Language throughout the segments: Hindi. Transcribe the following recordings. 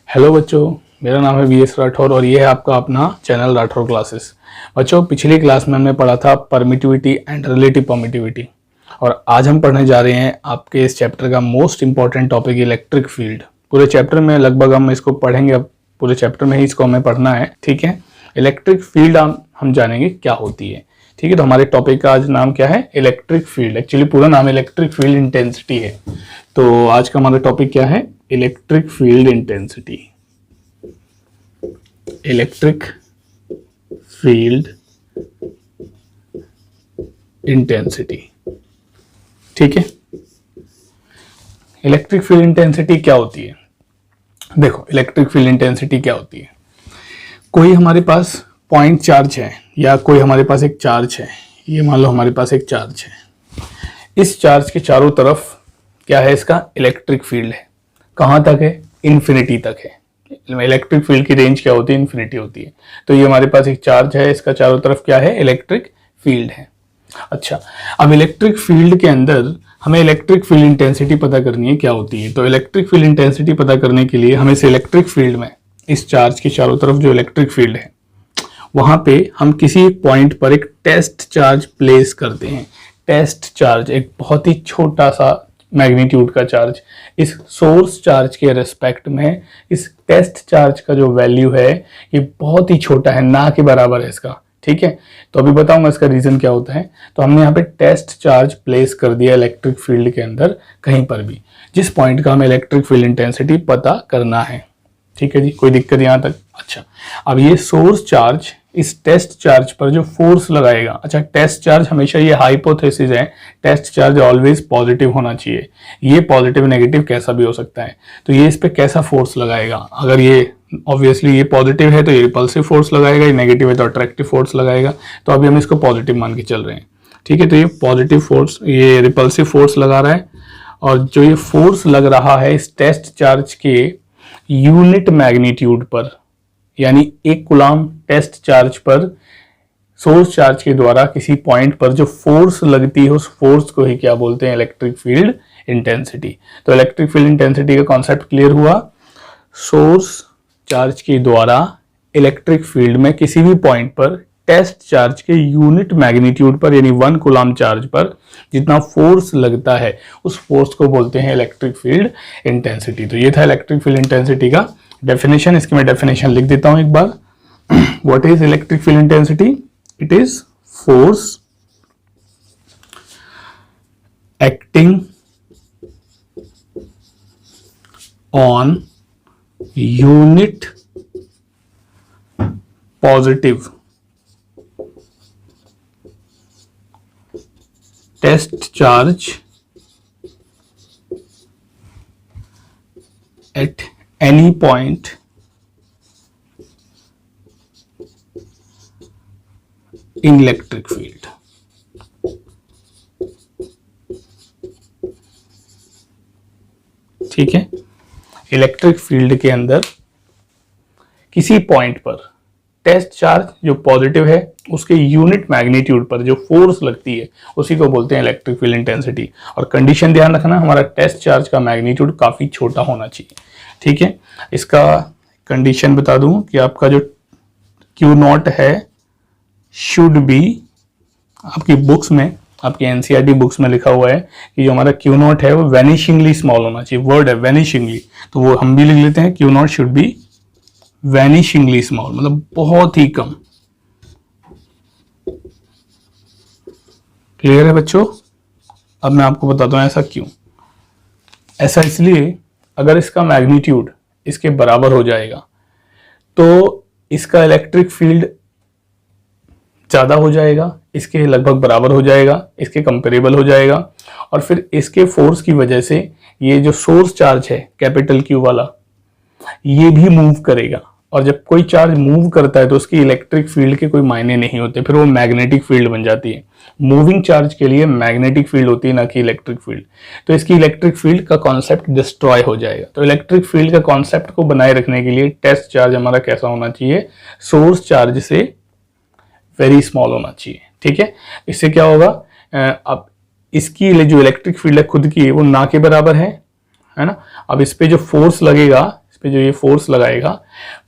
हेलो बच्चों, मेरा नाम है वीएस राठौर और ये है आपका अपना चैनल राठौर क्लासेस। बच्चों, पिछली क्लास में हमने पढ़ा था परमिटिविटी एंड रिलेटिव परमिटिविटी और आज हम पढ़ने जा रहे हैं आपके इस चैप्टर का most important topic electric field. पूरे चैप्टर में लगभग हम इसको पढ़ेंगे, अब पूरे चैप्टर में ही इसको हमें पढ़ना है। ठीक है, इलेक्ट्रिक फील्ड हम जानेंगे क्या होती है। ठीक है, तो हमारे टॉपिक का आज नाम क्या है? Electric field. एक्चुअली पूरा नाम इलेक्ट्रिक फील्ड इंटेंसिटी है। तो आज का हमारा टॉपिक क्या है? Electric field intensity. Electric field intensity. ठीक है, इलेक्ट्रिक फील्ड इंटेंसिटी क्या होती है? देखो, इलेक्ट्रिक फील्ड इंटेंसिटी क्या होती है? कोई हमारे पास पॉइंट चार्ज है या कोई हमारे पास एक चार्ज है। ये मान लो हमारे पास एक चार्ज है। इस चार्ज के चारों तरफ क्या है? इसका इलेक्ट्रिक फील्ड है। कहां तक है? इन्फिनिटी तक है। इलेक्ट्रिक फील्ड की रेंज क्या होती है? इन्फिनिटी होती है। तो ये हमारे पास एक चार्ज है, इसका चारों तरफ क्या है? इलेक्ट्रिक फील्ड है। अच्छा, अब इलेक्ट्रिक फील्ड के अंदर हमें इलेक्ट्रिक फील्ड इंटेंसिटी पता करनी है, क्या होती है? तो इलेक्ट्रिक फील्ड इंटेंसिटी पता करने के लिए हमें इस इलेक्ट्रिक फील्ड में, इस चार्ज के चारों तरफ जो इलेक्ट्रिक फील्ड है, वहां पे हम किसी पॉइंट पर एक टेस्ट चार्ज प्लेस करते हैं। टेस्ट चार्ज एक बहुत ही छोटा सा मैग्नीट्यूड का चार्ज। इस सोर्स चार्ज के रेस्पेक्ट में इस टेस्ट चार्ज का जो वैल्यू है ये बहुत ही छोटा है, ना के बराबर है इसका। ठीक है, तो अभी बताऊंगा इसका रीजन क्या होता है। तो हमने यहाँ पे टेस्ट चार्ज प्लेस कर दिया इलेक्ट्रिक फील्ड के अंदर, कहीं पर भी, जिस पॉइंट का हमें इलेक्ट्रिक फील्ड इंटेंसिटी पता करना है। ठीक है जी, कोई दिक्कत यहाँ तक? अच्छा, अब ये सोर्स चार्ज इस टेस्ट चार्ज पर जो फोर्स लगाएगा, अच्छा टेस्ट चार्ज हमेशा, ये हाइपोथेसिस है, टेस्ट चार्ज ऑलवेज पॉजिटिव होना चाहिए। ये पॉजिटिव नेगेटिव कैसा भी हो सकता है। तो ये इस पे कैसा फोर्स लगाएगा? अगर ये ऑब्वियसली ये पॉजिटिव है तो ये रिपल्सिव फोर्स लगाएगा, ये नेगेटिव है तो अट्रैक्टिव फोर्स लगाएगा। तो अभी हम इसको पॉजिटिव मान के चल रहे हैं। ठीक है, तो ये पॉजिटिव फोर्स, ये रिपल्सिव फोर्स लगा रहा है और जो ये फोर्स लग रहा है इस टेस्ट चार्ज के यूनिट मैग्नीट्यूड पर, यानी 1 कूलम टेस्ट चार्ज पर सोर्स चार्ज के द्वारा किसी पॉइंट पर जो फोर्स लगती है उस फोर्स को ही क्या बोलते हैं? Electric field intensity. तो इलेक्ट्रिक फील्ड इंटेंसिटी का कॉन्सेप्ट क्लियर हुआ। सोर्स चार्ज के द्वारा इलेक्ट्रिक फील्ड में किसी भी पॉइंट पर टेस्ट चार्ज के यूनिट मैग्नीट्यूड पर, यानी 1 कूलम चार्ज पर जितना फोर्स लगता है उस फोर्स को बोलते हैं इलेक्ट्रिक फील्ड इंटेंसिटी। तो ये था इलेक्ट्रिक फील्ड इंटेंसिटी का डेफिनेशन। इसकी मैं डेफिनेशन लिख देता हूं एक बार। What is electric field intensity? It is force acting on unit positive test charge at any point in electric field। ठीक है, इलेक्ट्रिक फील्ड के अंदर किसी पॉइंट पर टेस्ट चार्ज जो पॉजिटिव है उसके यूनिट मैग्नीट्यूड पर जो फोर्स लगती है उसी को बोलते हैं इलेक्ट्रिक फील्ड इंटेंसिटी। और कंडीशन ध्यान रखना, हमारा टेस्ट चार्ज का मैग्नीट्यूड काफी छोटा होना चाहिए। ठीक है, इसका कंडीशन बता दूं कि आपका जो Q0 है शुड बी, आपकी बुक्स में, आपकी एनसीईआरटी बुक्स में लिखा हुआ है कि जो हमारा Q0 है वो वेनिशिंगली स्मॉल होना चाहिए। वर्ड है वेनिशिंगली, तो वो हम भी लिख लेते हैं Q0 शुड बी वेनिशिंगली स्मॉल, मतलब बहुत ही कम। क्लियर है बच्चों? अब मैं आपको बताता हूं ऐसा क्यों। ऐसा इसलिए, अगर इसका मैग्नीट्यूड इसके बराबर हो जाएगा तो इसका इलेक्ट्रिक फील्ड ज्यादा हो जाएगा, इसके लगभग बराबर हो जाएगा, इसके कंपेरेबल हो जाएगा, और फिर इसके फोर्स की वजह से ये जो सोर्स चार्ज है कैपिटल Q वाला, ये भी मूव करेगा। और जब कोई चार्ज मूव करता है तो उसकी इलेक्ट्रिक फील्ड के कोई मायने नहीं होते, फिर वो मैग्नेटिक फील्ड बन जाती है। मूविंग चार्ज के लिए मैग्नेटिक फील्ड होती है, ना कि इलेक्ट्रिक फील्ड। तो इसकी इलेक्ट्रिक फील्ड का कॉन्सेप्ट डिस्ट्रॉय हो जाएगा। तो इलेक्ट्रिक फील्ड का कॉन्सेप्ट को बनाए रखने के लिए टेस्ट चार्ज हमारा कैसा होना चाहिए? सोर्स चार्ज से वेरी स्मॉल होना चाहिए। ठीक है, इससे क्या होगा? अब इसकी जो इलेक्ट्रिक फील्ड है खुद की, वो ना के बराबर है ना। अब इस पे जो फोर्स लगेगा, इस पे जो ये फोर्स लगाएगा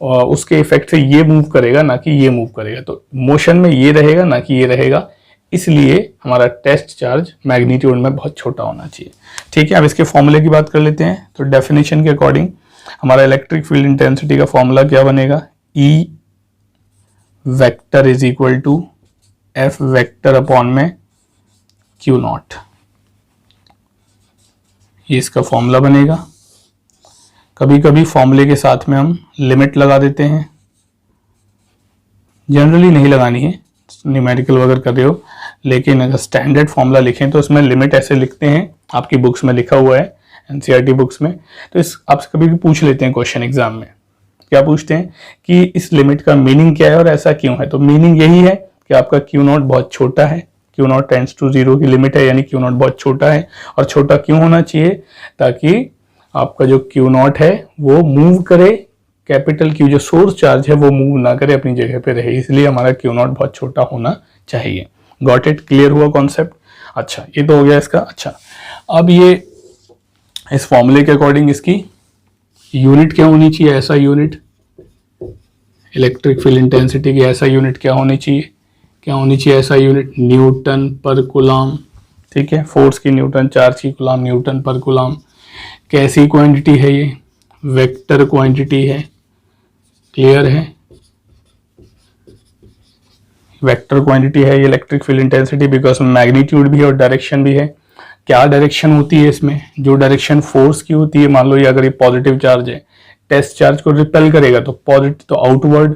उसके इफेक्ट से ये मूव करेगा, ना कि ये मूव करेगा। तो मोशन में ये रहेगा, ना कि ये रहेगा, इसलिए हमारा टेस्ट चार्ज मैग्नीट्यूड में बहुत छोटा होना चाहिए। ठीक है, अब इसके फॉर्मूले की बात कर लेते हैं। तो डेफिनेशन के अकॉर्डिंग हमारा इलेक्ट्रिक फील्ड इंटेंसिटी का फॉर्मूला क्या बनेगा, E vector is equal to F vector upon में Q नॉट, ये इसका फॉर्मूला बनेगा। कभी कभी फॉर्मूले के साथ में हम लिमिट लगा देते हैं, जनरली नहीं लगानी है, न्यूमेरिकल वगैरह कर रहे हो, लेकिन अगर स्टैंडर्ड फॉर्मूला लिखें तो उसमें लिमिट ऐसे लिखते हैं, आपकी बुक्स में लिखा हुआ है, एनसीईआरटी बुक्स में। तो इस आपसे कभी भी पूछ लेते हैं क्वेश्चन एग्जाम में, क्या पूछते हैं कि इस लिमिट का मीनिंग क्या है और ऐसा क्यों है। तो मीनिंग यही है कि आपका क्यू नॉट बहुत छोटा है, क्यू नॉट टेंड्स टू 0 की लिमिट है, यानी क्यू नॉट बहुत छोटा है। और छोटा क्यों होना चाहिए, ताकि आपका जो क्यू नॉट है वो मूव करे, कैपिटल क्यू जो सोर्स चार्ज है वो मूव ना करे, अपनी जगह पे रहे, इसलिए हमारा क्यू नॉट बहुत छोटा होना चाहिए। गॉट इट, क्लियर हुआ कॉन्सेप्ट। अच्छा, ये तो हो गया इसका। अच्छा, अब ये इस फॉर्मूले के अकॉर्डिंग इसकी यूनिट क्या होनी चाहिए, ऐसा यूनिट इलेक्ट्रिक फील्ड इंटेंसिटी की ऐसा यूनिट क्या होनी चाहिए, क्या होनी चाहिए ऐसा यूनिट, न्यूटन पर कूलम। ठीक है, फोर्स की न्यूटन, चार्ज की कूलम, न्यूटन पर कूलम। कैसी क्वांटिटी है ये, वेक्टर क्वांटिटी है, क्लियर है, वेक्टर क्वांटिटी है ये electric field intensity, because magnitude भी है और डायरेक्शन भी है। क्या डायरेक्शन होती है इसमें, जो डायरेक्शन फोर्स की होती है, मान लो ये अगर ये पॉजिटिव चार्ज है, टेस्ट चार्ज को रिपेल करेगा तो पॉजिटिव तो आउटवर्ड,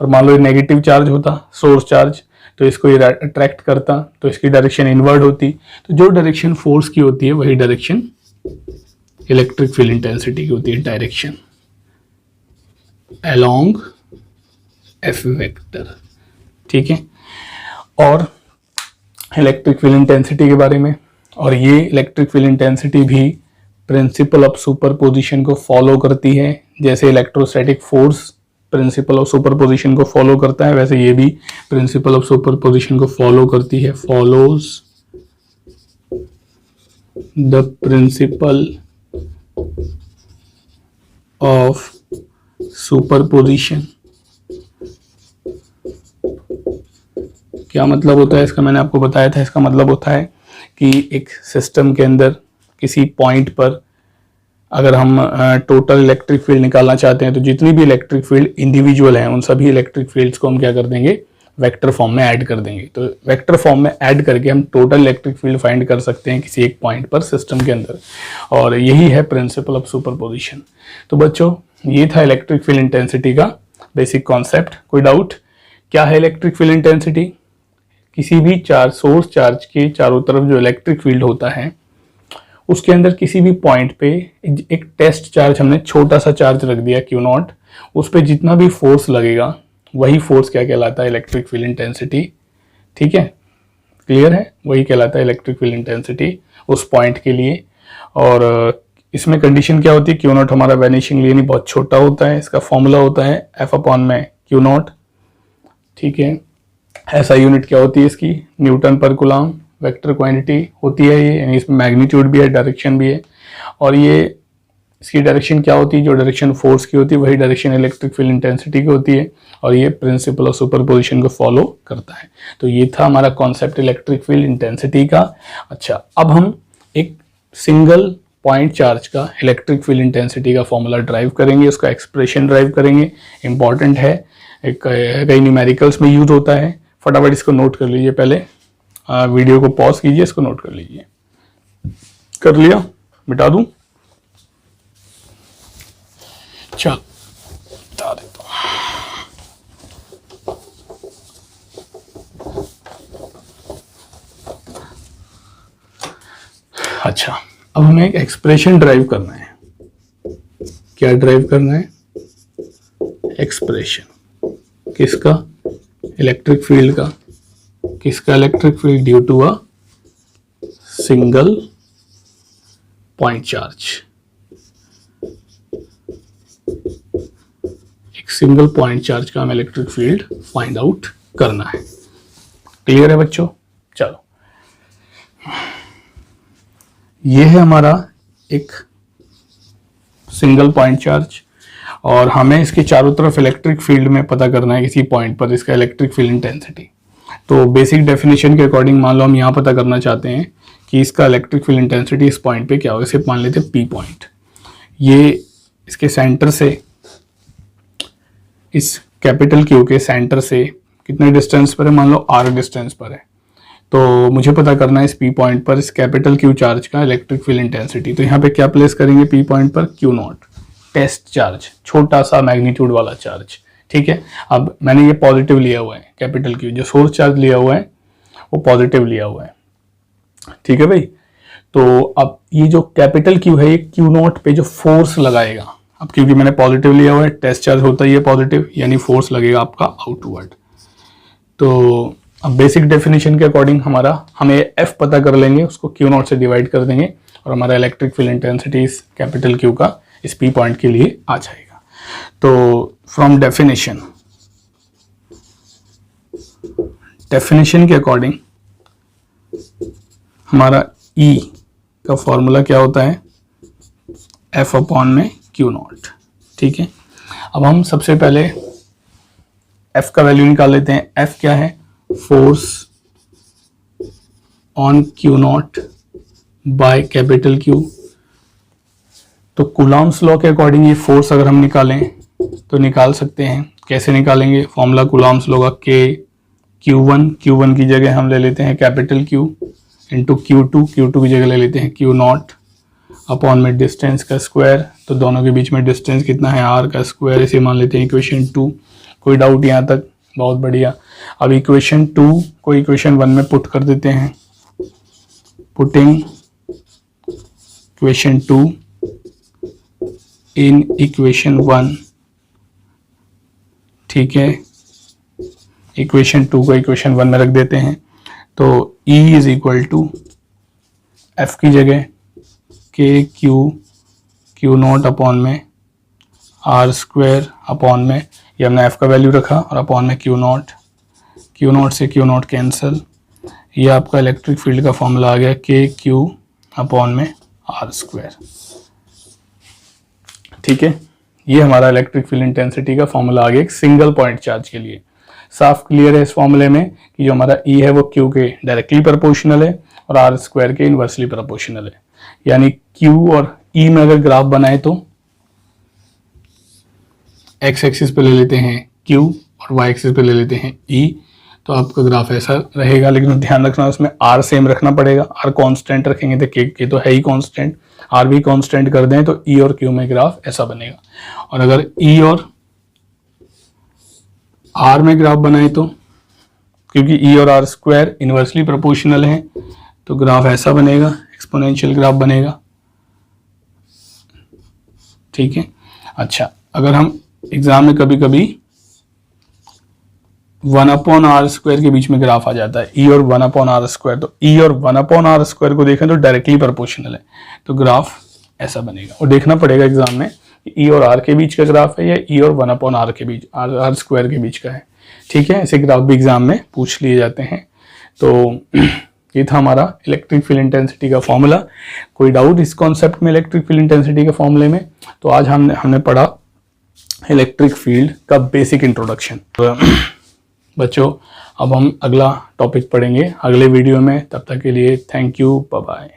और मान लो ये नेगेटिव चार्ज होता सोर्स चार्ज तो इसको ये अट्रैक्ट करता, तो इसकी डायरेक्शन इनवर्ड होती। तो जो डायरेक्शन फोर्स की होती है वही डायरेक्शन इलेक्ट्रिक फील्ड इंटेंसिटी की होती है, डायरेक्शन अलोंग एफ वेक्टर। ठीक है, और इलेक्ट्रिक फील्ड इंटेंसिटी के बारे में, और ये इलेक्ट्रिक फील्ड इंटेंसिटी भी प्रिंसिपल ऑफ सुपरपोजिशन को फॉलो करती है। जैसे electrostatic force principle of superposition को फॉलो करता है, वैसे ये भी प्रिंसिपल ऑफ सुपरपोजिशन को फॉलो करती है। Follows the principle of superposition. क्या मतलब होता है इसका, मैंने आपको बताया था। इसका मतलब होता है कि एक सिस्टम के अंदर किसी पॉइंट पर अगर हम टोटल इलेक्ट्रिक फील्ड निकालना चाहते हैं तो जितनी भी इलेक्ट्रिक फील्ड इंडिविजुअल हैं उन सभी इलेक्ट्रिक फील्ड्स को हम क्या कर देंगे, वेक्टर फॉर्म में ऐड कर देंगे। तो वेक्टर फॉर्म में ऐड करके हम टोटल इलेक्ट्रिक फील्ड फाइंड कर सकते हैं किसी एक पॉइंट पर सिस्टम के अंदर, और यही है प्रिंसिपल ऑफ सुपरपोजिशन। तो बच्चों, ये था इलेक्ट्रिक फील्ड इंटेंसिटी का बेसिक कॉन्सेप्ट। कोई डाउट, क्या है इलेक्ट्रिक फील्ड इंटेंसिटी? किसी भी चार्ज, सोर्स चार्ज के चारों तरफ जो इलेक्ट्रिक फील्ड होता है उसके अंदर किसी भी पॉइंट पे एक टेस्ट चार्ज, हमने छोटा सा चार्ज रख दिया क्यू नॉट, उस पर जितना भी फोर्स लगेगा वही फोर्स क्या कहलाता है, इलेक्ट्रिक फील्ड इंटेंसिटी। ठीक है, क्लियर है, वही कहलाता है इलेक्ट्रिक फील्ड इंटेंसिटी उस पॉइंट के लिए। और इसमें कंडीशन क्या होती है, क्यू नॉट हमारा वैनिशिंग यानी बहुत छोटा होता है। इसका फॉर्मूला होता है एफ अपॉन में क्यू नॉट। ठीक है, ऐसा यूनिट क्या होती है इसकी, न्यूटन पर कूलम। वेक्टर क्वांटिटी होती है ये, यानी इसमें मैग्नीट्यूड भी है, डायरेक्शन भी है। और ये इसकी डायरेक्शन क्या होती है, जो डायरेक्शन फोर्स की होती है वही डायरेक्शन इलेक्ट्रिक फील्ड इंटेंसिटी की होती है, और ये प्रिंसिपल ऑफ सुपरपोजिशन को फॉलो करता है। तो ये था हमारा कॉन्सेप्ट इलेक्ट्रिक फील्ड इंटेंसिटी का। अच्छा, अब हम एक सिंगल पॉइंट चार्ज का इलेक्ट्रिक फील्ड इंटेंसिटी का फॉर्मूला ड्राइव करेंगे, उसका एक्सप्रेशन ड्राइव करेंगे। इंपॉर्टेंट है, कई न्यूमेरिकल्स में यूज होता है। फटाफट इसको नोट कर लीजिए, पहले वीडियो को पॉज कीजिए, इसको नोट कर लीजिए। कर लिया, मिटा दूं? चल, बता देता हूं। अच्छा, अब हमें एक एक्सप्रेशन ड्राइव करना है। क्या ड्राइव करना है? एक्सप्रेशन किसका? इलेक्ट्रिक फील्ड का। किसका electric field? Due to a single point charge. एक सिंगल पॉइंट चार्ज का हमें इलेक्ट्रिक फील्ड फाइंड आउट करना है। क्लियर है बच्चों? चलो, ये है हमारा एक सिंगल पॉइंट चार्ज। और हमें इसके चारों तरफ इलेक्ट्रिक फील्ड में पता करना है किसी पॉइंट पर इसका इलेक्ट्रिक फील्ड इंटेंसिटी। तो बेसिक डेफिनेशन के अकॉर्डिंग मान लो हम यहाँ पता करना चाहते हैं कि इसका इलेक्ट्रिक फील्ड इंटेंसिटी इस पॉइंट पे क्या होगा। इसे मान लेते हैं पी पॉइंट। ये इसके सेंटर से, इस कैपिटल क्यू के सेंटर से कितने डिस्टेंस पर है, मान लो आर डिस्टेंस पर है। तो मुझे पता करना है इस पी पॉइंट पर इस कैपिटल क्यू चार्ज का इलेक्ट्रिक फील्ड इंटेंसिटी। तो यहाँ पे क्या प्लेस करेंगे पी पॉइंट पर, क्यू नॉट, टेस्ट चार्ज, छोटा सा मैग्नीट्यूड वाला चार्ज। ठीक है, अब मैंने ये पॉजिटिव लिया हुआ है, कैपिटल क्यू जो सोर्स चार्ज लिया हुआ है वो पॉजिटिव लिया हुआ है। ठीक है भाई, तो अब ये जो कैपिटल क्यू है ये क्यू नॉट पे जो फोर्स लगाएगा, अब क्योंकि मैंने पॉजिटिव लिया हुआ है, टेस्ट चार्ज होता ही है पॉजिटिव, यानी फोर्स लगेगा आपका आउटवर्ड। तो अब बेसिक डेफिनेशन के अकॉर्डिंग हमें एफ पता कर लेंगे, उसको क्यू नॉट से डिवाइड कर देंगे और हमारा इलेक्ट्रिक फील्ड इंटेंसिटी इस कैपिटल क्यू का इस पी पॉइंट के लिए आ जाएगा। तो फ्रॉम डेफिनेशन के अकॉर्डिंग हमारा E का फॉर्मूला क्या होता है, F अपॉन में क्यू नॉट। ठीक है, अब हम सबसे पहले F का वैल्यू निकाल लेते हैं। F क्या है, force on q naught by capital q. तो कूलॉम्स लॉ के अकॉर्डिंग ये फोर्स अगर हम निकालें तो निकाल सकते हैं। कैसे निकालेंगे, फॉर्मूला कूलॉम्स लॉ का K Q1 की जगह हम ले लेते हैं कैपिटल Q इंटू Q2 की जगह ले लेते हैं क्यू नॉट अपॉन में डिस्टेंस का स्क्वायर। तो दोनों के बीच में डिस्टेंस कितना है, R का स्क्वायर। इसे मान लेते हैं इक्वेशन 2। कोई डाउट यहाँ तक, बहुत बढ़िया। अब इक्वेशन 2 को इक्वेशन 1 में पुट कर देते हैं। Putting equation 2 in equation 1। ठीक है, इक्वेशन 2 को इक्वेशन 1 में रख देते हैं। तो E is equal to F की जगह K क्यू नॉट अपॉन में R स्क्वायर अपॉन में, ये हमने F का वैल्यू रखा, और अपॉन में क्यू नॉट से क्यू नॉट कैंसिल। ये आपका इलेक्ट्रिक फील्ड का फॉर्मूला आ गया K अपॉन में R स्क्वायर। ठीक है, ये हमारा इलेक्ट्रिक फील्ड इंटेंसिटी का फॉर्मूला आ गया एक सिंगल पॉइंट चार्ज के लिए। साफ क्लियर है इस फॉर्मूले में कि जो हमारा E है वो Q के डायरेक्टली प्रोपोर्शनल है और R स्क्वायर के इनवर्सली प्रोपोर्शनल है। यानी Q और E में अगर ग्राफ बनाए तो x एक्सिस पे ले लेते हैं Q और y एक्सिस पे ले लेते हैं E, तो आपका ग्राफ ऐसा रहेगा। लेकिन ध्यान रखना उसमें R सेम रखना पड़ेगा। R कांस्टेंट रखेंगे तो K तो है ही कांस्टेंट, R भी कांस्टेंट कर दें तो E और Q में ग्राफ ऐसा बनेगा। और अगर E और R में ग्राफ बनाए तो, क्योंकि E और R स्क्वायर इनवर्सली प्रोपोर्शनल है, तो ग्राफ ऐसा बनेगा, एक्सपोनेंशियल ग्राफ बनेगा। ठीक है, अच्छा, अगर हम एग्जाम में कभी कभी 1/r स्क्वायर के बीच में ग्राफ आ जाता है, E और 1/r स्क्वायर, तो E और 1/r स्क्वायर को देखें तो डायरेक्टली प्रोपोर्शनल है, तो ग्राफ ऐसा बनेगा। और देखना पड़ेगा एग्जाम में E और R के बीच का ग्राफ है या E और 1/r के बीच, R स्क्वायर के बीच का है। ठीक है, ऐसे ग्राफ भी एग्जाम में पूछ लिए जाते हैं। तो ये था हमारा इलेक्ट्रिक फील्ड इंटेंसिटी का फॉर्मूला। कोई डाउट इस कॉन्सेप्ट में इलेक्ट्रिक फील्ड इंटेंसिटी के फॉर्मूले में? तो आज हमने पढ़ा इलेक्ट्रिक फील्ड का बेसिक इंट्रोडक्शन। बच्चों, अब हम अगला टॉपिक पढ़ेंगे अगले वीडियो में। तब तक के लिए थैंक यू, बाय बाय।